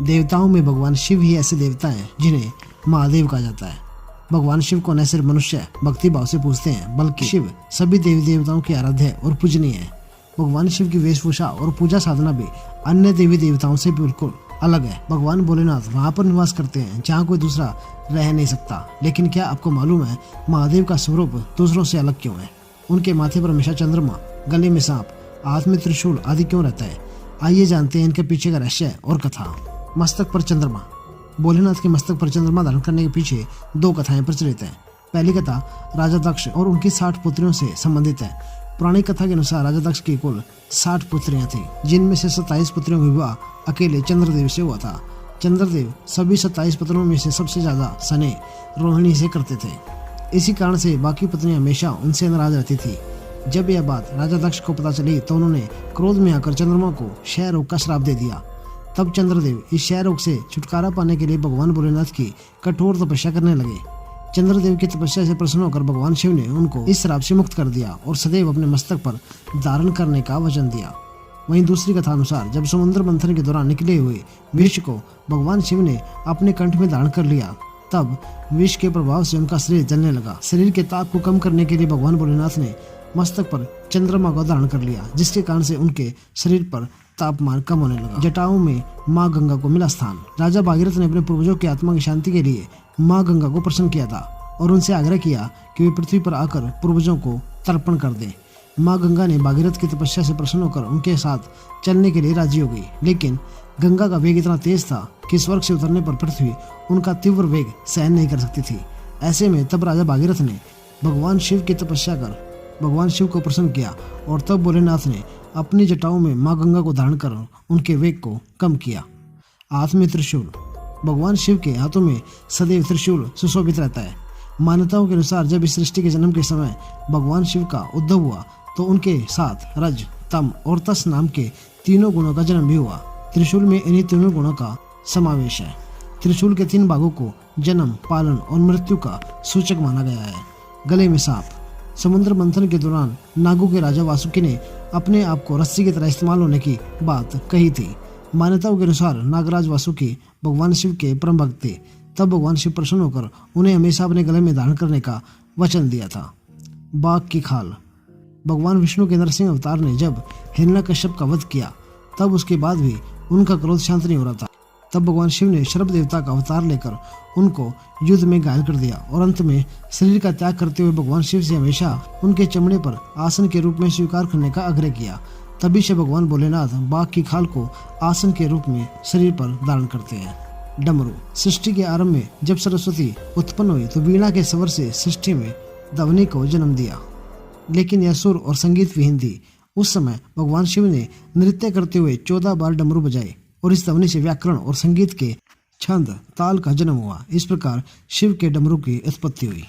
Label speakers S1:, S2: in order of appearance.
S1: देवताओं में भगवान शिव ही ऐसे देवता हैं जिन्हें महादेव कहा जाता है। भगवान शिव को न सिर्फ मनुष्य भक्ति भाव से पूजते हैं, बल्कि शिव सभी देवी देवताओं के आराध्य और पूजनीय है। भगवान शिव की वेशभूषा और पूजा साधना भी अन्य देवी देवताओं से बिल्कुल अलग है। भगवान भोलेनाथ वहाँ पर निवास करते हैं जहाँ कोई दूसरा रह नहीं सकता। लेकिन क्या आपको मालूम है महादेव का स्वरूप दूसरों से अलग क्यों है? उनके माथे पर हमेशा चंद्रमा, गले में सांप, हाथ में त्रिशूल आदि क्यों रहता है? आइए जानते हैं इनके पीछे का रहस्य और कथा। मस्तक पर चंद्रमा। भोलेनाथ के मस्तक पर चंद्रमा धारण करने के पीछे दो कथाएं प्रचलित हैं। पहली कथा राजा दक्ष और उनकी 60 पुत्रियों से संबंधित है। पुरानी कथा के अनुसार राजा दक्ष की कुल 60 पुत्रियां थी, जिनमें से 27 पुत्रियों का विवाह अकेले चंद्रदेव से हुआ था। चंद्रदेव सभी 27 पुत्रों में से सबसे ज्यादा स्नेह रोहिणी से करते थे। इसी कारण से बाकी पत्नियां हमेशा उनसे नाराज रहती थी। जब यह बात राजा दक्ष को पता चली तो उन्होंने क्रोध में आकर चंद्रमा को क्षय रोग का श्राप दे दिया। तब चंद्रदेव इस क्षय रोग से छुटकारा पाने के लिए भगवान भोलेनाथ की कठोर तपस्या करने लगे। चंद्रदेव की तपस्या से प्रसन्न होकर भगवान शिव ने उनको इस श्राप से मुक्त कर दिया और सदैव अपने मस्तक पर धारण करने का वचन दिया। वहीं दूसरी कथा अनुसार जब समुद्र मंथन के दौरान निकले हुए विष को भगवान शिव ने अपने कंठ में धारण कर लिया, तब विष के प्रभाव से उनका शरीर जलने लगा। शरीर के ताप को कम करने के लिए भगवान भोलेनाथ ने मस्तक पर चंद्रमा को धारण कर लिया, जिसके कारण से उनके शरीर पर तापमान कम होने लगा। जटाओं में माँ गंगा को मिला स्थान। राजा भागीरथ ने अपने पूर्वजों की आत्मा की शांति के लिए माँ गंगा को प्रसन्न किया था और उनसे आग्रह किया कि वे पृथ्वी पर आकर पूर्वजों को तर्पण कर दें। माँ गंगा ने भागीरथ की तपस्या से प्रसन्न होकर उनके साथ चलने के लिए राजी हो गई, लेकिन गंगा का वेग इतना तेज था कि स्वर्ग से उतरने पर पृथ्वी उनका तीव्र वेग सहन नहीं कर सकती थी। ऐसे में तब राजा भागीरथ ने भगवान शिव की तपस्या कर भगवान शिव को प्रसन्न किया और तब भोलेनाथ ने अपनी जटाओं में माँ गंगा को धारण कर उनके वेग को कम किया। हाथ में त्रिशूल। भगवान शिव के हाथों में सदैव त्रिशूल सुशोभित रहता है। मान्यताओं के अनुसार जब इस सृष्टि के जन्म के समय भगवान शिव का उद्भव हुआ तो उनके साथ रज, तम और तस नाम के तीनों गुणों का जन्म भी हुआ। त्रिशूल में इन्हीं तीनों गुणों का समावेश है। त्रिशूल के 3 भागों को जन्म, पालन और मृत्यु का सूचक माना गया है। गले में सांप। समुद्र मंथन के दौरान नागों के राजा वासुकी ने अपने आप को रस्सी की तरह इस्तेमाल होने की बात कही थी। मान्यताओं के अनुसार नागराज वासुकी भगवान शिव के परम भक्त थे। तब भगवान शिव प्रसन्न होकर उन्हें हमेशा अपने गले में धारण करने का वचन दिया था। बाघ की खाल। भगवान विष्णु के नरसिंह अवतार ने जब हिरण्यकश्यप का वध किया तब उसके बाद भी उनका क्रोध शांत नहीं हो रहा था। तब भगवान शिव ने शर्प देवता का अवतार लेकर उनको युद्ध में घायल कर दिया और अंत में शरीर का त्याग करते हुए भगवान शिव से हमेशा उनके चमड़े पर आसन के रूप में स्वीकार करने का आग्रह किया। तभी से भगवान भोलेनाथ बाघ की खाल को आसन के रूप में शरीर पर धारण करते हैं। डमरू। सृष्टि के आरंभ में जब सरस्वती उत्पन्न हुई तो वीणा के स्वर से सृष्टि में ध्वनि को जन्म दिया, लेकिन यह सुर और संगीत विहीन थी। उस समय भगवान शिव ने नृत्य करते हुए 14 बार डमरू बजाए और इस ध्वनि से व्याकरण और संगीत के छंद ताल का जन्म हुआ। इस प्रकार शिव के डमरू की उत्पत्ति हुई।